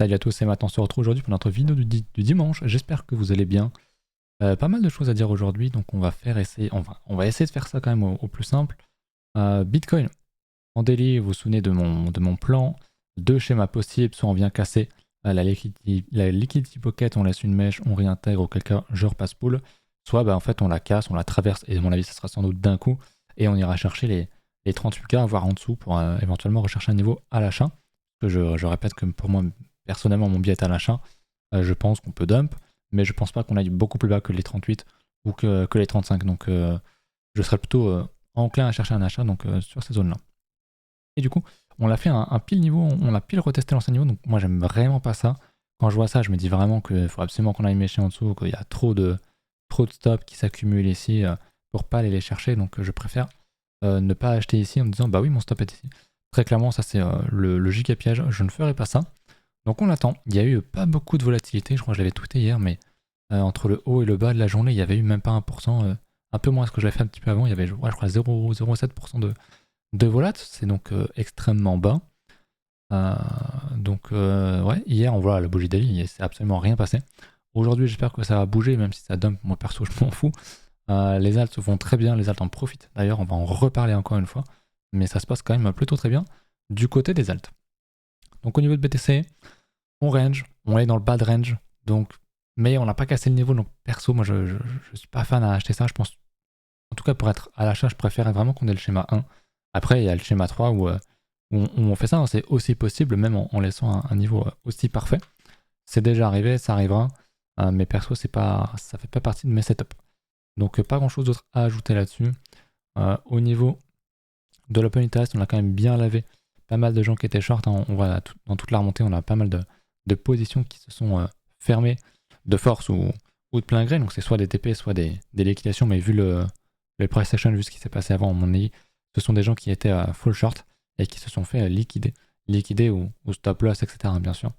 Salut à tous, c'est Matt, on se retrouve aujourd'hui pour notre vidéo du dimanche. J'espère que vous allez bien. Pas mal de choses à dire aujourd'hui, donc on va essayer de faire ça quand même au plus simple. Bitcoin en daily, vous vous souvenez de mon plan. Deux schémas possibles, soit on vient casser la liquidity pocket, on laisse une mèche, on réintègre, auquel cas je repasse pool. Soit en fait on la casse, on la traverse, et à mon avis ça sera sans doute d'un coup, et on ira chercher les 38K, voire en dessous, pour éventuellement rechercher un niveau à l'achat. Je répète que pour moi, personnellement, mon biais est à l'achat. Je pense qu'on peut dump, mais je pense pas qu'on aille beaucoup plus bas que les 38 ou que les 35. Donc je serais plutôt enclin à chercher un achat sur ces zones-là. Et du coup, on l'a fait un pile niveau, on a pile retesté l'ancien niveau, donc moi j'aime vraiment pas ça. Quand je vois ça, je me dis vraiment qu'il faut absolument qu'on aille mécher en dessous, qu'il y a trop de stops qui s'accumulent ici pour pas aller les chercher, donc je préfère ne pas acheter ici en me disant bah oui, mon stop est ici. Très clairement, ça c'est le giga piège, je ne ferai pas ça. Donc on l'attend. Il y a eu pas beaucoup de volatilité, je crois que je l'avais tweeté hier, mais entre le haut et le bas de la journée, il y avait eu même pas 1%, un peu moins que ce que j'avais fait un petit peu avant, il y avait je crois 0,07% de volat, c'est donc extrêmement bas. Ouais, hier on voit la bougie daily, il s'est absolument rien passé. Aujourd'hui j'espère que ça va bouger, même si ça dump, moi perso je m'en fous. Les alts se font très bien, les alts en profitent. D'ailleurs on va en reparler encore une fois, mais ça se passe quand même plutôt très bien du côté des alts. Donc au niveau de BTC, on range, on est dans le bad range, donc, mais on n'a pas cassé le niveau, donc perso, moi je suis pas fan à acheter ça, je pense, en tout cas pour être à l'achat, je préfère vraiment qu'on ait le schéma 1. Après, il y a le schéma 3 où on fait ça, hein, c'est aussi possible, même en laissant un niveau aussi parfait. C'est déjà arrivé, ça arrivera, mais perso, ça fait pas partie de mes setups. Donc pas grand chose d'autre à ajouter là-dessus. Au niveau de l'open interest, on a quand même bien lavé pas mal de gens qui étaient short, hein. On voit dans toute la remontée, on a pas mal de positions qui se sont fermées de force ou de plein gré. Donc c'est soit des TP, soit des liquidations, mais vu le price action, vu ce qui s'est passé avant, à mon avis, ce sont des gens qui étaient à full short et qui se sont fait liquider ou stop loss, etc. Bien sûr.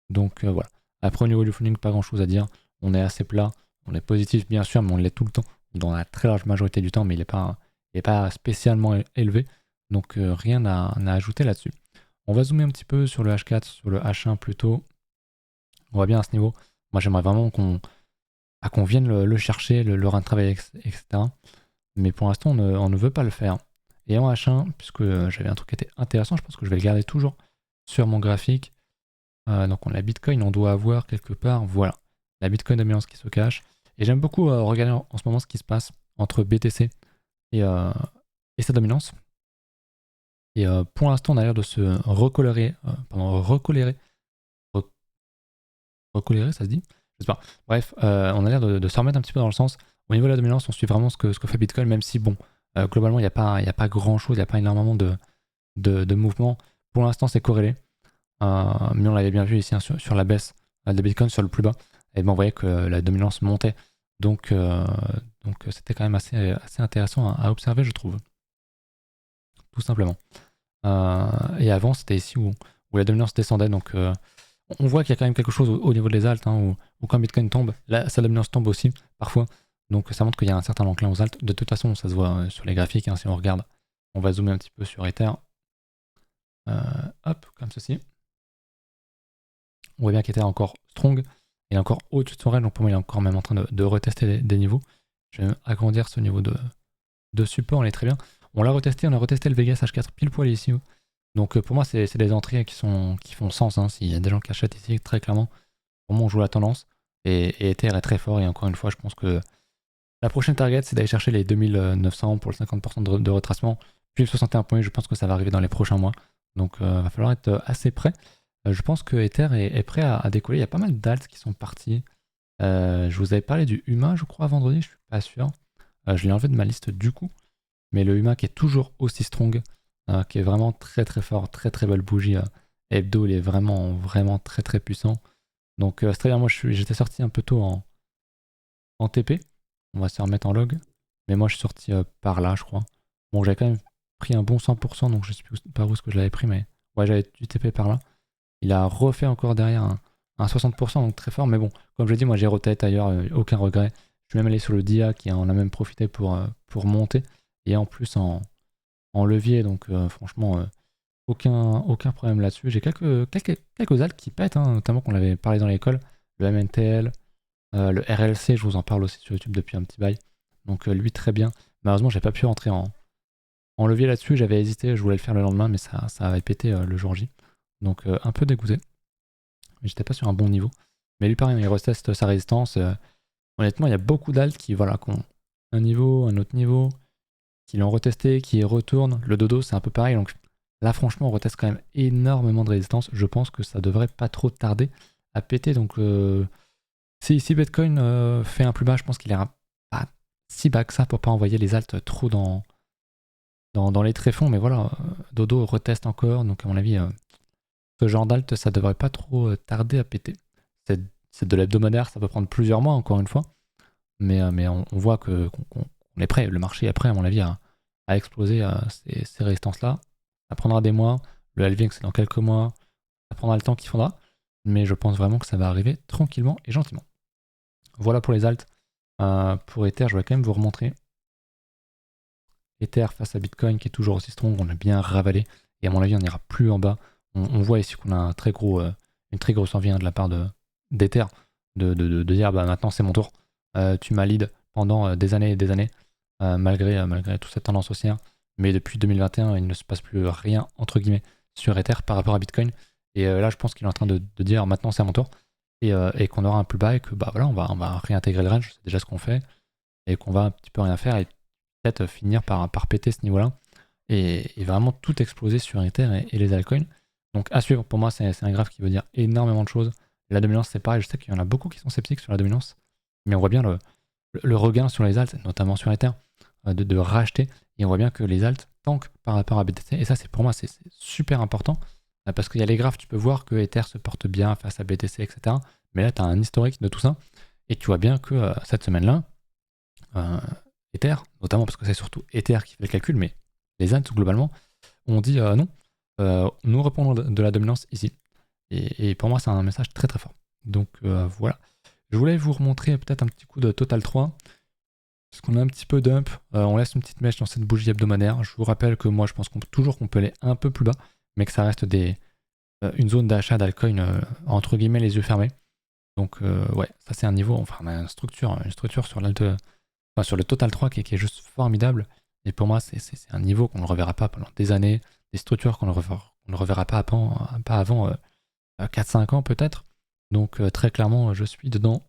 Donc voilà. Après au niveau du funding, pas grand chose à dire. On est assez plat, on est positif bien sûr, mais on l'est tout le temps, dans la très large majorité du temps, mais il n'est pas spécialement élevé. Donc rien à ajouter là-dessus. On va zoomer un petit peu sur le H4, sur le H1 plutôt. On va bien à ce niveau. Moi j'aimerais vraiment qu'on vienne le chercher, le retravailler, etc. Mais pour l'instant on ne veut pas le faire. Et en H1, puisque j'avais un truc qui était intéressant, je pense que je vais le garder toujours sur mon graphique. Donc on a la Bitcoin, on doit avoir quelque part, voilà, la Bitcoin dominance qui se cache. Et j'aime beaucoup regarder en ce moment ce qui se passe entre BTC et sa dominance. Et pour l'instant, on a l'air de se recolérer, recolérer, ça se dit? Je sais pas. Bref, on a l'air de se remettre un petit peu dans le sens. Au niveau de la dominance, on suit vraiment ce que fait Bitcoin, même si, bon, globalement, il n'y a pas grand chose, il n'y a pas énormément de mouvements. Pour l'instant, c'est corrélé. Mais on l'avait bien vu ici hein, sur la baisse de Bitcoin, sur le plus bas. Et on voyait que la dominance montait. Donc c'était quand même assez intéressant à observer, je trouve. Tout simplement. Et avant, c'était ici où la dominance descendait. Donc on voit qu'il y a quand même quelque chose au niveau des alts, hein, où quand Bitcoin tombe, là, sa dominance tombe aussi, parfois. Donc ça montre qu'il y a un certain enclin aux alts. De toute façon, ça se voit sur les graphiques, hein, si on regarde. On va zoomer un petit peu sur Ether. Hop, comme ceci. On voit bien qu'Ether est encore strong. Il est encore au-dessus de son range, donc pour moi, il est encore même en train de retester des niveaux. Je vais agrandir ce niveau de support, on est très bien. On l'a retesté, on a retesté le Vegas H4 pile poil ici. Donc pour moi, c'est des entrées qui font sens. Hein. S'il y a des gens qui achètent ici, très clairement, pour moi, on joue la tendance. Et Ether est très fort. Et encore une fois, je pense que la prochaine target, c'est d'aller chercher les 2900 pour le 50% de retracement. Puis le 61 points, je pense que ça va arriver dans les prochains mois. Donc il va falloir être assez prêt. Je pense que Ether est prêt à décoller. Il y a pas mal d'alts qui sont partis. Je vous avais parlé du UMA, je crois, vendredi, je suis pas sûr. Je l'ai enlevé de ma liste du coup. Mais le UMA qui est toujours aussi strong, qui est vraiment très très fort, très très belle bougie. Hebdo, il est vraiment vraiment très très puissant. Donc c'est très bien, moi j'étais sorti un peu tôt en TP. On va se remettre en log. Mais moi je suis sorti par là, je crois. Bon, j'avais quand même pris un bon 100%, donc je sais plus par où est-ce que je l'avais pris, mais ouais, j'avais du TP par là. Il a refait encore derrière un 60%, donc très fort. Mais bon, comme je l'ai dit, moi j'ai rotate ailleurs, aucun regret. Je suis même allé sur le DIA qui en a même profité pour monter. Et en plus en levier, donc franchement, aucun problème là-dessus. J'ai quelques alts qui pètent, hein, notamment qu'on avait parlé dans l'école. Le MNTL, le RLC, je vous en parle aussi sur YouTube depuis un petit bail. Donc lui, très bien. Malheureusement, j'ai pas pu rentrer en levier là-dessus. J'avais hésité, je voulais le faire le lendemain, mais ça avait pété le jour J. Donc un peu dégoûté. Mais j'étais pas sur un bon niveau. Mais lui, pareil, il reteste sa résistance. Honnêtement, il y a beaucoup d'alts qui ont un niveau, un autre niveau, qui l'ont retesté, qui y retournent. Le dodo, c'est un peu pareil. Donc là, franchement, on reteste quand même énormément de résistance. Je pense que ça devrait pas trop tarder à péter. Donc si Bitcoin fait un plus bas, je pense qu'il ira pas si bas que ça pour pas envoyer les alts trop dans les tréfonds. Mais voilà, dodo reteste encore. Donc à mon avis, ce genre d'alt, ça devrait pas trop tarder à péter. C'est de l'hebdomadaire, ça peut prendre plusieurs mois, encore une fois. Mais on voit qu'on est prêt. Le marché est prêt, à mon avis, à exploser ces résistances-là. Ça prendra des mois. Le halving, c'est dans quelques mois. Ça prendra le temps qu'il faudra. Mais je pense vraiment que ça va arriver tranquillement et gentiment. Voilà pour les alts. Pour Ether, je vais quand même vous remontrer. Ether face à Bitcoin, qui est toujours aussi strong. On a bien ravalé. Et à mon avis, on n'ira plus en bas. On voit ici qu'on a une très grosse envie de la part d'Ether de dire bah, maintenant c'est mon tour. Tu m'as lead pendant des années et des années, malgré toute cette tendance haussière. Mais depuis 2021, il ne se passe plus rien, entre guillemets, sur Ether par rapport à Bitcoin. Et là, je pense qu'il est en train de dire maintenant c'est à mon tour. Et qu'on aura un plus bas et que bah, voilà, on va réintégrer le range, c'est déjà ce qu'on fait. Et qu'on va un petit peu rien faire et peut-être finir par péter ce niveau-là. Et vraiment tout exploser sur Ether et les altcoins. Donc à suivre, pour moi, c'est un graphe qui veut dire énormément de choses. La dominance, c'est pareil, je sais qu'il y en a beaucoup qui sont sceptiques sur la dominance, mais on voit bien le regain sur les alts, notamment sur Ether, de racheter, et on voit bien que les alts tankent par rapport à BTC, et ça, c'est pour moi, c'est super important, parce qu'il y a les graphes, tu peux voir que Ether se porte bien face à BTC, etc. Mais là, tu as un historique de tout ça, et tu vois bien que cette semaine-là, Ether, notamment parce que c'est surtout Ether qui fait le calcul, mais les alts, globalement, ont dit non, nous répondons de la dominance ici. Et pour moi, c'est un message très très fort. Donc voilà. Je voulais vous remontrer peut-être un petit coup de Total 3. Parce qu'on a un petit peu dump. On laisse une petite mèche dans cette bougie hebdomadaire. Je vous rappelle que moi, je pense toujours qu'on peut aller un peu plus bas, mais que ça reste une zone d'achat d'altcoin entre guillemets les yeux fermés. Donc ouais, ça c'est un niveau, enfin on a une structure sur sur le Total 3 qui est juste formidable. Et pour moi, c'est un niveau qu'on ne reverra pas pendant des années, des structures qu'on ne reverra pas avant 4-5 ans peut-être. Donc très clairement, je suis dedans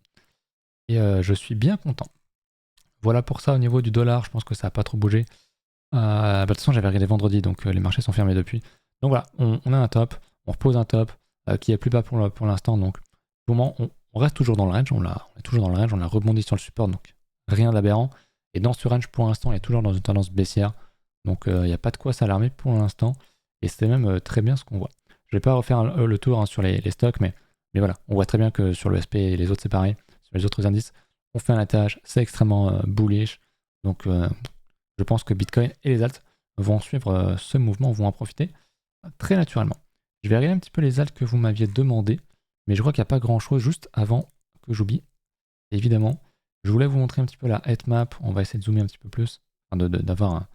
et je suis bien content. Voilà pour ça au niveau du dollar, je pense que ça n'a pas trop bougé. De toute façon, j'avais regardé vendredi, donc les marchés sont fermés depuis. Donc voilà, on a un top, on repose un top qui est plus bas pour l'instant. Donc pour le moment, on reste toujours dans le range, on est toujours dans le range, on a rebondi sur le support, donc rien d'aberrant. Et dans ce range, pour l'instant, il est toujours dans une tendance baissière. Donc il n'y a pas de quoi s'alarmer pour l'instant. Et c'est même très bien ce qu'on voit. Je ne vais pas refaire le tour sur les stocks, mais voilà, on voit très bien que sur le SP et les autres, c'est pareil. Sur les autres indices, on fait un atterrage, c'est extrêmement bullish. Donc je pense que Bitcoin et les alts vont suivre ce mouvement, vont en profiter très naturellement. Je vais regarder un petit peu les alts que vous m'aviez demandé, mais je crois qu'il n'y a pas grand chose juste avant que j'oublie. Évidemment, je voulais vous montrer un petit peu la headmap. On va essayer de zoomer un petit peu plus, d'avoir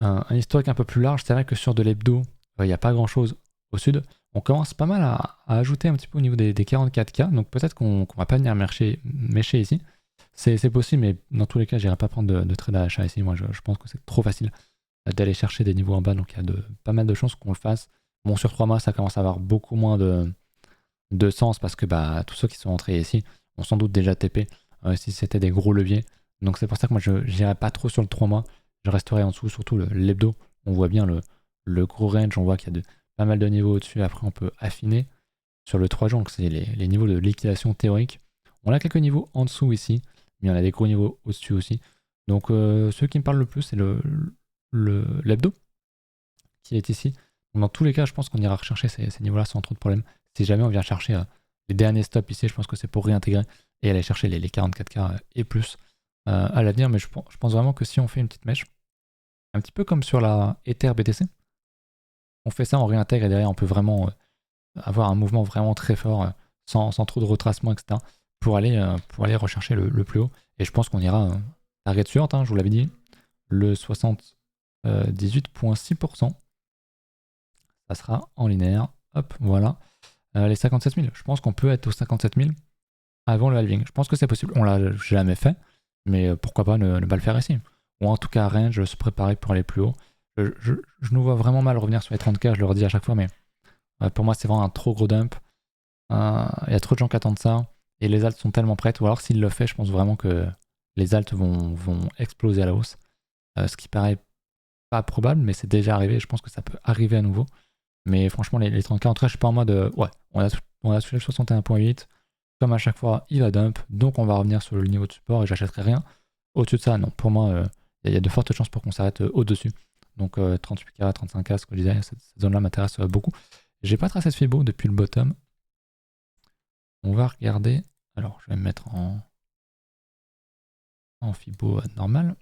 un historique un peu plus large. C'est vrai que sur de l'hebdo, il n'y a pas grand chose au sud. On commence pas mal à ajouter un petit peu au niveau des 44K, donc peut-être qu'on va pas venir mécher ici. C'est possible, mais dans tous les cas, j'irai pas prendre de trade à l'achat ici. Moi, je pense que c'est trop facile d'aller chercher des niveaux en bas, donc il y a pas mal de chances qu'on le fasse. Bon, sur 3 mois, ça commence à avoir beaucoup moins de sens parce que bah, tous ceux qui sont entrés ici ont sans doute déjà TP si c'était des gros leviers. Donc c'est pour ça que moi, je n'irai pas trop sur le 3 mois. Je resterai en dessous, surtout l'hebdo. On voit bien le gros range, on voit qu'il y a pas mal de niveaux au-dessus. Après, on peut affiner sur le 3 jours, donc c'est les niveaux de liquidation théorique. On a quelques niveaux en dessous ici, mais on a des gros niveaux au-dessus aussi. Donc ce qui me parle le plus, c'est l'hebdo qui est ici. Donc, dans tous les cas, je pense qu'on ira rechercher ces niveaux-là sans trop de problèmes. Si jamais on vient chercher les derniers stops ici, je pense que c'est pour réintégrer et aller chercher les 44K et plus à l'avenir. Mais je pense vraiment que si on fait une petite mèche, un petit peu comme sur la Ether BTC, on fait ça, on réintègre et derrière on peut vraiment avoir un mouvement vraiment très fort sans trop de retracement, etc. pour aller rechercher le plus haut. Et je pense qu'on ira target suivante, je vous l'avais dit, le 78,6%. ça sera en linéaire. Hop, voilà. Les 57 000, je pense qu'on peut être aux 57 000 avant le halving. Je pense que c'est possible. On l'a jamais fait, mais pourquoi pas ne pas le faire ici. Ou en tout cas, range, se préparer pour aller plus haut. Je nous vois vraiment mal revenir sur les 30K, je le redis à chaque fois, mais pour moi, c'est vraiment un trop gros dump. Il y a trop de gens qui attendent ça, et les alts sont tellement prêtes. Ou alors, s'il le fait, je pense vraiment que les alts vont exploser à la hausse. Ce qui paraît pas probable, mais c'est déjà arrivé. Je pense que ça peut arriver à nouveau. Mais franchement, les 30K, en tout cas, je suis pas en mode ouais, on a touché le 61.8. Comme à chaque fois, il va dump. Donc, on va revenir sur le niveau de support et j'achèterai rien. Au-dessus de ça, non. Pour moi, il y a de fortes chances pour qu'on s'arrête au-dessus. Donc, 38K, 35K, ce que je disais, cette zone-là m'intéresse beaucoup. J'ai pas tracé de Fibo depuis le bottom. On va regarder. Alors, je vais me mettre en Fibo normal.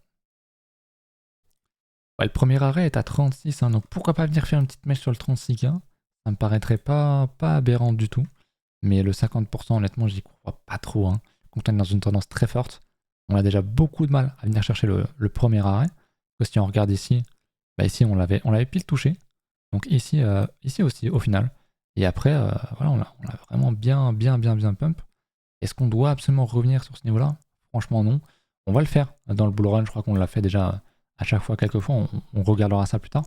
Ouais, le premier arrêt est à 36, hein, donc pourquoi pas venir faire une petite mèche sur le 36K. Ça me paraîtrait pas aberrant du tout. Mais le 50%, honnêtement, j'y crois pas trop. Hein. Quand on est dans une tendance très forte, on a déjà beaucoup de mal à venir chercher le premier arrêt. Parce que si on regarde ici, bah ici on l'avait pile touché. Donc ici aussi, au final. Et après, voilà, on l'a vraiment bien pump. Est-ce qu'on doit absolument revenir sur ce niveau-là? Franchement, non. On va le faire dans le bull run. Je crois qu'on l'a fait déjà à chaque fois, quelques fois. On regardera ça plus tard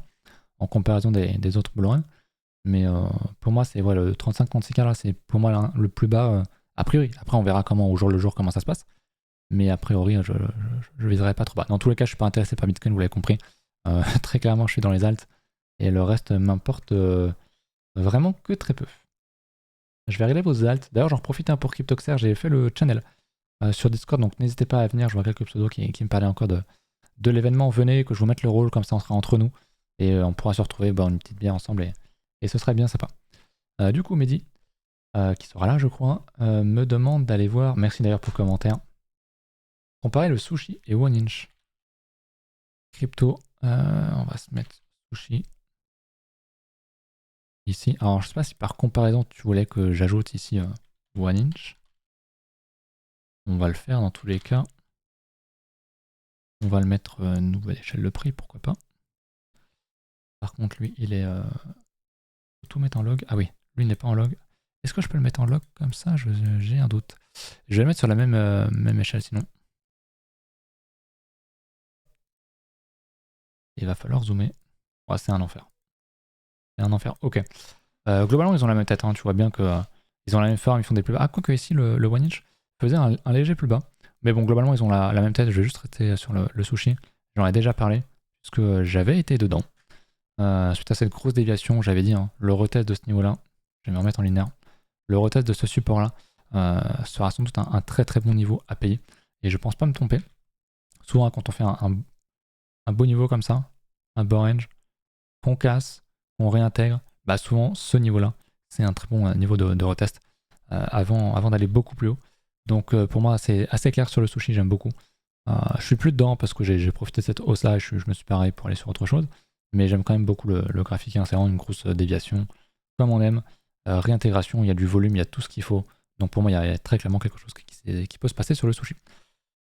en comparaison des autres bull runs. Mais pour moi, c'est le 35-36K là, c'est pour moi le plus bas a priori. Après, on verra comment au jour le jour comment ça se passe. Mais a priori, je viserai pas trop bas. Dans tous les cas, je suis pas intéressé par Bitcoin, vous l'avez compris. Très clairement, je suis dans les alts et le reste m'importe vraiment que très peu. Je vais regarder vos alts. D'ailleurs, j'en profite pour Cryptoxer, j'ai fait le channel sur Discord, donc n'hésitez pas à venir. Je vois quelques pseudos qui me parlaient encore de l'événement. Venez, que je vous mette le rôle, comme ça on sera entre nous et on pourra se retrouver boire une petite bière ensemble et ce serait bien sympa. Du coup, Mehdi, qui sera là, je crois, me demande d'aller voir. Merci d'ailleurs pour le commentaire. Comparer le sushi et One Inch. Crypto, on va se mettre sushi ici. Alors, je sais pas si par comparaison tu voulais que j'ajoute ici One Inch. On va le faire dans tous les cas. On va le mettre nouvelle échelle de prix, pourquoi pas. Par contre, lui, il est. Faut tout mettre en log. Ah oui, lui n'est pas en log. Est-ce que je peux le mettre en log comme ça? J'ai un doute. Je vais le mettre sur la même échelle sinon. Il va falloir zoomer. Oh, c'est un enfer. C'est un enfer. Ok. Globalement, ils ont la même tête. Hein. Tu vois bien que ils ont la même forme, ils font des plus bas. Ah, quoique ici, le One Inch faisait un léger plus bas. Mais bon, globalement, ils ont la même tête. Je vais juste rester sur le sushi. J'en ai déjà parlé, puisque j'avais été dedans. Suite à cette grosse déviation, j'avais dit, hein, le retest de ce niveau-là, je vais me remettre en linéaire, le retest de ce support-là sera sans doute un très très bon niveau à payer. Et je pense pas me tromper. Souvent, quand on fait un beau niveau comme ça, un bas range, qu'on casse, qu'on réintègre, bah souvent ce niveau-là, c'est un très bon niveau de retest avant d'aller beaucoup plus haut. Donc pour moi, c'est assez clair sur le sushi, j'aime beaucoup. Je suis plus dedans parce que j'ai profité de cette hausse-là et je me suis paré pour aller sur autre chose. Mais j'aime quand même beaucoup le graphique, hein, c'est vraiment une grosse déviation, comme on aime. Réintégration, il y a du volume, il y a tout ce qu'il faut. Donc pour moi, il y a très clairement quelque chose qui peut se passer sur le sushi.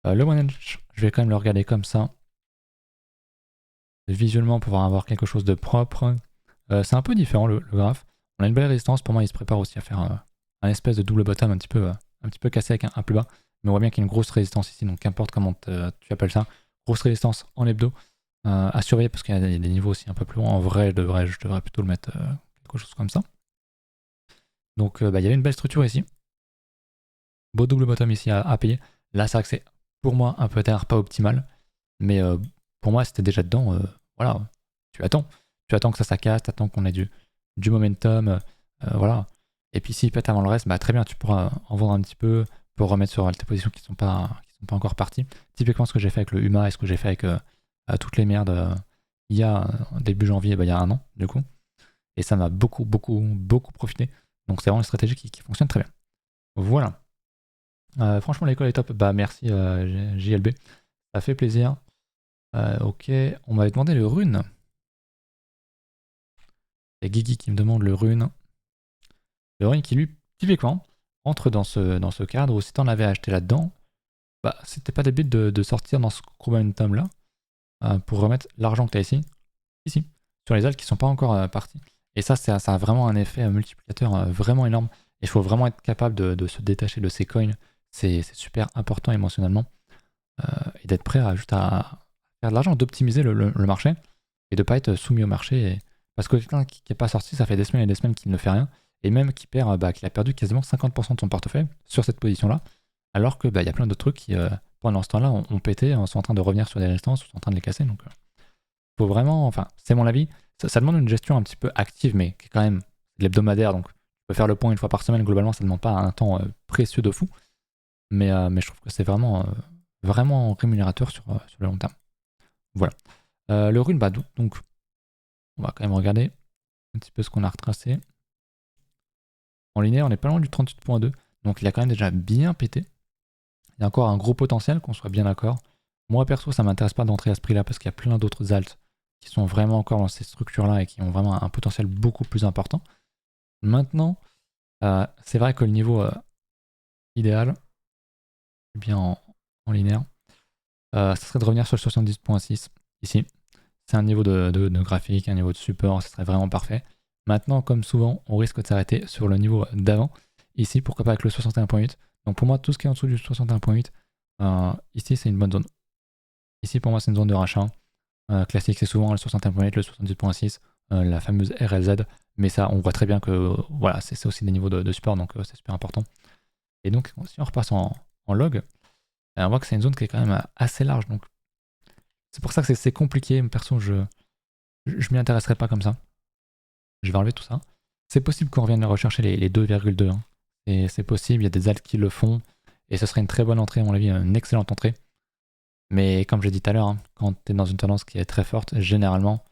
Le One Inch, je vais quand même le regarder comme ça. Visuellement, pour avoir quelque chose de propre. C'est un peu différent le graphe. On a une belle résistance, pour moi il se prépare aussi à faire un espèce de double bottom un petit peu cassé avec un plus bas. Mais on voit bien qu'il y a une grosse résistance ici, donc qu'importe comment tu appelles ça. Grosse résistance en hebdo. À surveiller parce qu'il y a des niveaux aussi un peu plus loin. En vrai, je devrais plutôt le mettre quelque chose comme ça. Donc il y avait une belle structure ici. Beau double bottom ici à payer. Là, c'est vrai que c'est pour moi un peu tard, pas optimal. Mais pour moi, c'était déjà dedans. Voilà, tu attends. Tu attends que ça casse, tu attends qu'on ait du momentum. Voilà. Et puis s'il pète avant le reste, bah, très bien, tu pourras en vendre un petit peu pour remettre sur tes positions qui sont pas encore parties. Typiquement ce que j'ai fait avec le UMA et ce que j'ai fait avec toutes les merdes il y a début janvier, il y a un an du coup. Et ça m'a beaucoup profité. Donc c'est vraiment une stratégie qui fonctionne très bien. Voilà. Franchement l'école est top. Bah merci JLB. Ça fait plaisir. Ok, on m'avait demandé le rune. C'est Guigui qui me demande le rune. Le rune qui lui, typiquement, entre dans ce cadre où si t'en avais acheté là-dedans, bah c'était pas débile de sortir dans ce momentum là pour remettre l'argent que t'as ici, sur les alts qui sont pas encore partis. Et ça, ça a vraiment un effet multiplicateur vraiment énorme. Et il faut vraiment être capable de se détacher de ces coins. C'est super important émotionnellement. Et d'être prêt à juste à faire de l'argent, d'optimiser le marché et de pas être soumis au marché. Parce que quelqu'un qui n'est pas sorti, ça fait des semaines et des semaines qu'il ne fait rien. Et même qui perd, qu'il a perdu quasiment 50% de son portefeuille sur cette position-là. Alors que y a plein d'autres trucs qui, pendant ce temps-là, ont pété, sont en train de revenir sur des résistances, sont en train de les casser. Donc, faut vraiment, enfin, c'est mon avis. Ça demande une gestion un petit peu active, mais qui est quand même de l'hebdomadaire. Donc, tu peux faire le point une fois par semaine. Globalement, ça ne demande pas un temps précieux de fou. Mais je trouve que c'est vraiment, vraiment rémunérateur sur le long terme. Voilà. Le rune, donc, on va quand même regarder un petit peu ce qu'on a retracé. En linéaire, on n'est pas loin du 38.2. Donc, il a quand même déjà bien pété. Il y a encore un gros potentiel, qu'on soit bien d'accord. Moi, perso, ça m'intéresse pas d'entrer à ce prix-là parce qu'il y a plein d'autres alts qui sont vraiment encore dans ces structures-là et qui ont vraiment un potentiel beaucoup plus important. Maintenant, c'est vrai que le niveau idéal, bien en linéaire, ça serait de revenir sur le 70.6 ici. C'est un niveau de graphique, un niveau de support, ce serait vraiment parfait. Maintenant, comme souvent, on risque de s'arrêter sur le niveau d'avant. Ici, pourquoi pas avec le 61.8. Donc pour moi, tout ce qui est en dessous du 61.8, ici c'est une bonne zone. Ici pour moi c'est une zone de rachat. Classique, c'est souvent le 61.8, le 70.6, la fameuse RLZ. Mais ça, on voit très bien que voilà, c'est aussi des niveaux de support, donc c'est super important. Et donc, si on repasse en log, on voit que c'est une zone qui est quand même assez large. Donc, c'est pour ça que c'est compliqué. Perso, je m'y intéresserai pas comme ça. Je vais enlever tout ça. C'est possible qu'on revienne rechercher les 2,2. Hein. Et c'est possible, il y a des alts qui le font. Et ce serait une très bonne entrée, à mon avis, une excellente entrée. Mais comme j'ai dit tout à l'heure, hein, quand tu es dans une tendance qui est très forte, généralement,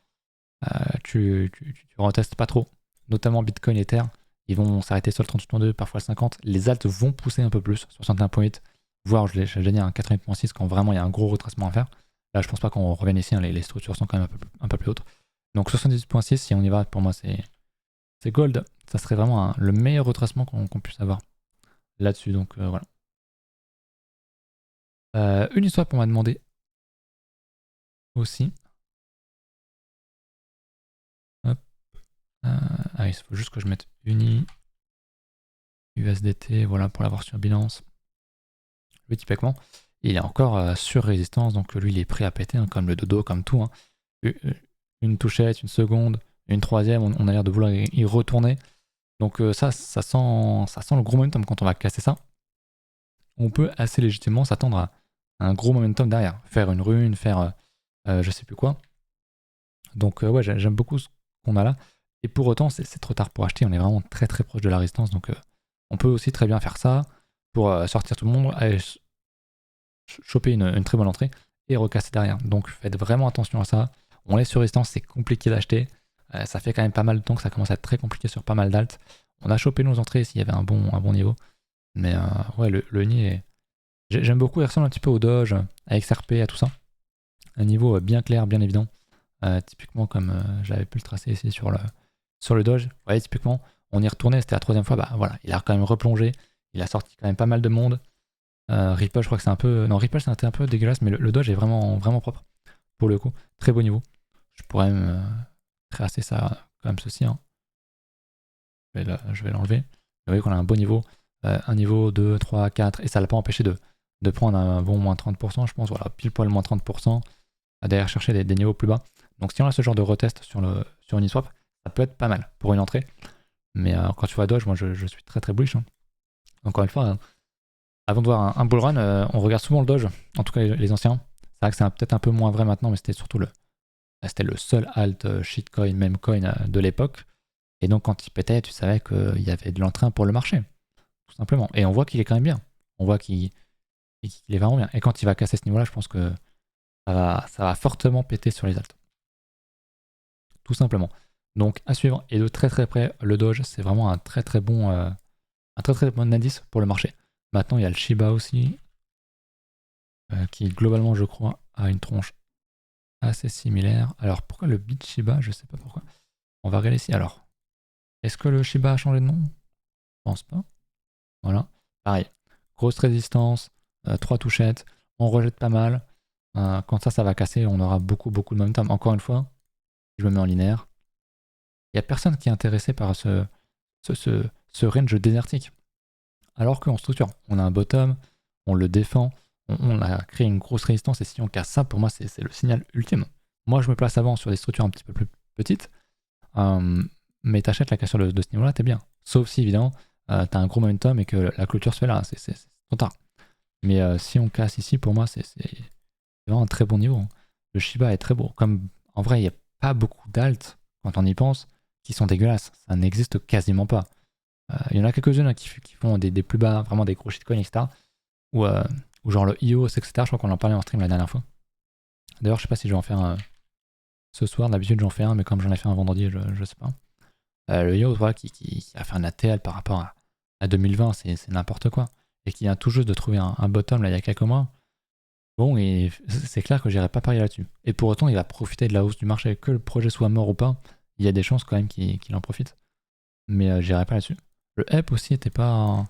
tu retestes pas trop. Notamment Bitcoin et Ether, ils vont s'arrêter sur le 38.2, parfois le 50. Les alts vont pousser un peu plus, 61.8, voire je l'ai dit, un 88.6 quand vraiment il y a un gros retracement à faire. Là, je pense pas qu'on revienne ici, hein, les structures sont quand même un peu plus hautes. Donc 78.6, si on y va, pour moi, c'est gold. Ça serait vraiment le meilleur retracement qu'on puisse avoir là-dessus. Donc voilà. Uniswap, on m'a demandé aussi. Hop. Il faut juste que je mette Uni USDT, voilà, pour l'avoir sur Binance. Lui, typiquement, il est encore sur résistance, donc lui, il est prêt à péter, hein, comme le dodo, comme tout. Hein. Une touchette, une seconde, une troisième, on a l'air de vouloir y retourner. Donc ça sent le gros momentum quand on va casser ça. On peut assez légitimement s'attendre à un gros momentum derrière. Faire une rune, faire je sais plus quoi. Donc ouais, j'aime beaucoup ce qu'on a là. Et pour autant, c'est trop tard pour acheter. On est vraiment très très proche de la résistance. Donc on peut aussi très bien faire ça pour sortir tout le monde, aller choper une très bonne entrée et recasser derrière. Donc faites vraiment attention à ça. On est sur résistance, c'est compliqué d'acheter. Ça fait quand même pas mal de temps que ça commence à être très compliqué sur pas mal d'alts. On a chopé nos entrées s'il y avait un bon niveau. Mais ouais, le nid est... J'aime beaucoup, il ressemble un petit peu au Doge, à XRP, à tout ça. Un niveau bien clair, bien évident. Typiquement comme j'avais pu le tracer ici sur le Doge. Vous voyez, typiquement, on y retournait, c'était la troisième fois. Bah voilà, il a quand même replongé. Il a sorti quand même pas mal de monde. Ripple, je crois que c'est un peu... Non, Ripple, c'était un peu dégueulasse, mais le Doge est vraiment, vraiment propre. Pour le coup, très beau niveau. Je pourrais même tracer ça comme ceci. Hein. Je vais l'enlever. Vous voyez qu'on a un beau niveau. Un niveau 2, 3, 4. Et ça l'a pas empêché de prendre un bon moins 30%, je pense. Voilà, pile poil moins 30%. D'aller chercher des niveaux plus bas. Donc si on a ce genre de retest sur Uniswap, ça peut être pas mal pour une entrée. Mais quand tu vois Doge, moi je suis très très bullish. Hein. Encore une fois, hein, avant de voir un bull run, on regarde souvent le Doge, en tout cas les anciens. C'est vrai que c'est peut-être un peu moins vrai maintenant, mais c'était surtout c'était le seul alt shitcoin, meme coin de l'époque. Et donc quand il pétait, tu savais qu'il y avait de l'entrain pour le marché, tout simplement. Et on voit qu'il est quand même bien. On voit qu'il est vraiment bien. Et quand il va casser ce niveau-là, je pense que ça va fortement péter sur les alts. Tout simplement. Donc à suivre. Et de très très près, le Doge, c'est vraiment un très très bon indice pour le marché. Maintenant, il y a le Shiba aussi, qui globalement, je crois, a une tronche assez similaire. Alors pourquoi le Bit Shiba? Je sais pas pourquoi. On va regarder ici. Alors, est-ce que le Shiba a changé de nom? Je pense pas. Voilà. Pareil. Grosse résistance, 3 touchettes. On rejette pas mal. Quand ça va casser, on aura beaucoup de momentum. Encore une fois, je me mets en linéaire. Il n'y a personne qui est intéressé par ce range désertique. Alors qu'en structure, on a un bottom, on le défend, on a créé une grosse résistance, et si on casse ça, pour moi, c'est le signal ultime. Moi, je me place avant sur des structures un petit peu plus petites, mais t'achètes la cassure de ce niveau-là, t'es bien. Sauf si, évidemment, t'as un gros momentum et que la clôture se fait là, c'est trop tard. Mais si on casse ici, pour moi, c'est vraiment un très bon niveau. Le Shiba est très beau. Comme en vrai, il n'y a pas beaucoup d'alt, quand on y pense, qui sont dégueulasses. Ça n'existe quasiment pas. Il y en a quelques-unes hein, qui font des plus bas, vraiment des gros shitcoins, etc. Ou genre le IOS, etc. Je crois qu'on en parlait en stream la dernière fois. D'ailleurs, je sais pas si je vais en faire un ce soir. D'habitude, j'en fais un, mais comme j'en ai fait un vendredi, je sais pas. Le IOS, voilà, qui a fait un ATL par rapport à 2020, c'est n'importe quoi. Et qui vient tout juste de trouver un bottom là, il y a quelques mois. Bon, et c'est clair que j'irai pas parier là-dessus. Et pour autant, il va profiter de la hausse du marché. Que le projet soit mort ou pas, il y a des chances quand même qu'il en profite. Mais j'irai pas là-dessus. Le hype aussi était pas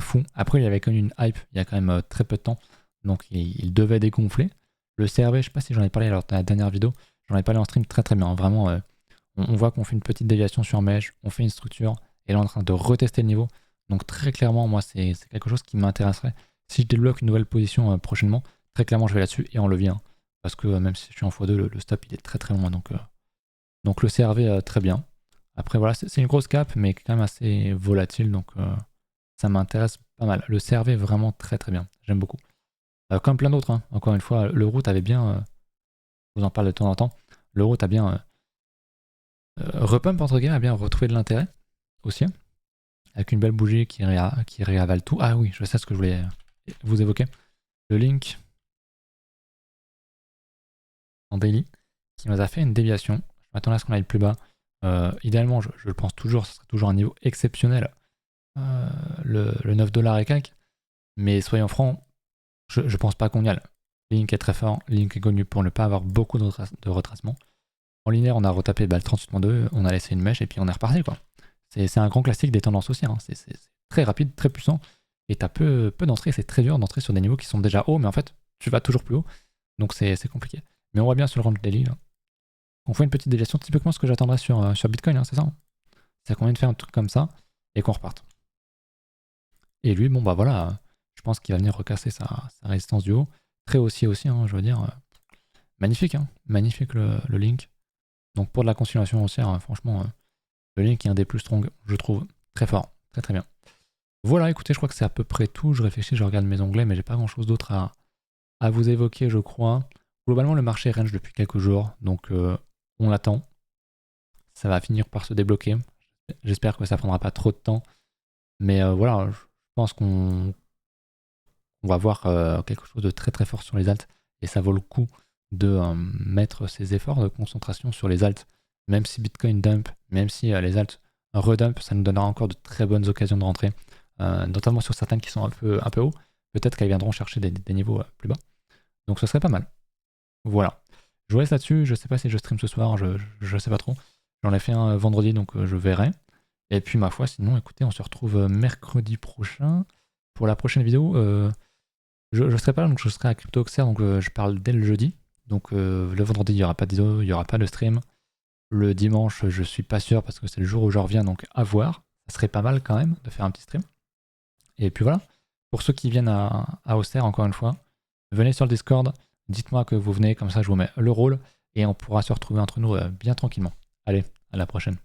fou. Après, il y avait quand même une hype il y a quand même très peu de temps. Donc il devait dégonfler. Le CRV, je sais pas si j'en ai parlé dans la dernière vidéo. J'en ai parlé en stream très très bien. Vraiment, on voit qu'on fait une petite déviation sur Mesh, on fait une structure, et là on est en train de retester le niveau. Donc très clairement, moi c'est quelque chose qui m'intéresserait. Si je débloque une nouvelle position prochainement, très clairement je vais là-dessus et en levier. Hein. Parce que même si je suis en x2, le stop il est très très loin. Donc le CRV très bien. Après voilà, c'est une grosse cap, mais quand même assez volatile, donc ça m'intéresse pas mal. Le CRV vraiment très très bien, j'aime beaucoup. Comme plein d'autres, hein. Encore une fois, le route avait bien, je vous en parle de temps en temps, le route a bien repump entre guillemets, a bien retrouvé de l'intérêt aussi, avec une belle bougie qui réavale tout. Ah oui, je sais ce que je voulais vous évoquer. Le Link en daily qui nous a fait une déviation. Je m'attendais à ce qu'on aille plus bas. Idéalement, je le pense toujours, ce serait toujours un niveau exceptionnel. Le 9 $ et quelques. Mais soyons francs, je pense pas qu'on y aille. Link est très fort, Link est connu pour ne pas avoir beaucoup de retracement. En linéaire, on a retapé le 38.2, on a laissé une mèche et puis on est reparti quoi. C'est un grand classique des tendances haussières, hein. C'est très rapide, très puissant. Et t'as peu d'entrées, c'est très dur d'entrer sur des niveaux qui sont déjà hauts, mais en fait, tu vas toujours plus haut. Donc c'est compliqué. Mais on voit bien sur le range daily, là. On fait une petite déviation, typiquement ce que j'attendrais sur Bitcoin, hein, c'est ça. Hein. C'est qu'on vient de faire un truc comme ça et qu'on reparte. Et lui, bon bah voilà, je pense qu'il va venir recasser sa résistance du haut. Très haussier aussi, hein, je veux dire. Magnifique, hein, magnifique le Link. Donc pour de la continuation haussière, franchement, le Link est un des plus strong, je trouve. Très fort, très très bien. Voilà, écoutez, je crois que c'est à peu près tout. Je réfléchis, je regarde mes onglets, mais j'ai pas grand chose d'autre à vous évoquer, je crois. Globalement, le marché range depuis quelques jours, donc on l'attend. Ça va finir par se débloquer. J'espère que ça prendra pas trop de temps. Mais voilà, je pense qu'on va voir quelque chose de très très fort sur les alts. Et ça vaut le coup de mettre ses efforts de concentration sur les alts. Même si Bitcoin dump, même si les alts redump, ça nous donnera encore de très bonnes occasions de rentrer. Notamment sur certaines qui sont un peu hauts. Peut-être qu'elles viendront chercher des niveaux plus bas. Donc ce serait pas mal. Voilà. Je vous laisse là-dessus. Je sais pas si je stream ce soir, je sais pas trop. J'en ai fait un vendredi, donc je verrai. Et puis ma foi, sinon, écoutez, on se retrouve mercredi prochain pour la prochaine vidéo. Je serai pas là, donc je serai à CryptoOxer, donc je parle dès le jeudi. Donc le vendredi, il n'y aura pas de vidéo, il n'y aura pas de stream. Le dimanche, je suis pas sûr parce que c'est le jour où je reviens, donc à voir. Ça serait pas mal quand même de faire un petit stream. Et puis voilà. Pour ceux qui viennent à Auxerre, encore une fois, venez sur le Discord, dites-moi que vous venez, comme ça je vous mets le rôle et on pourra se retrouver entre nous bien tranquillement. Allez, à la prochaine.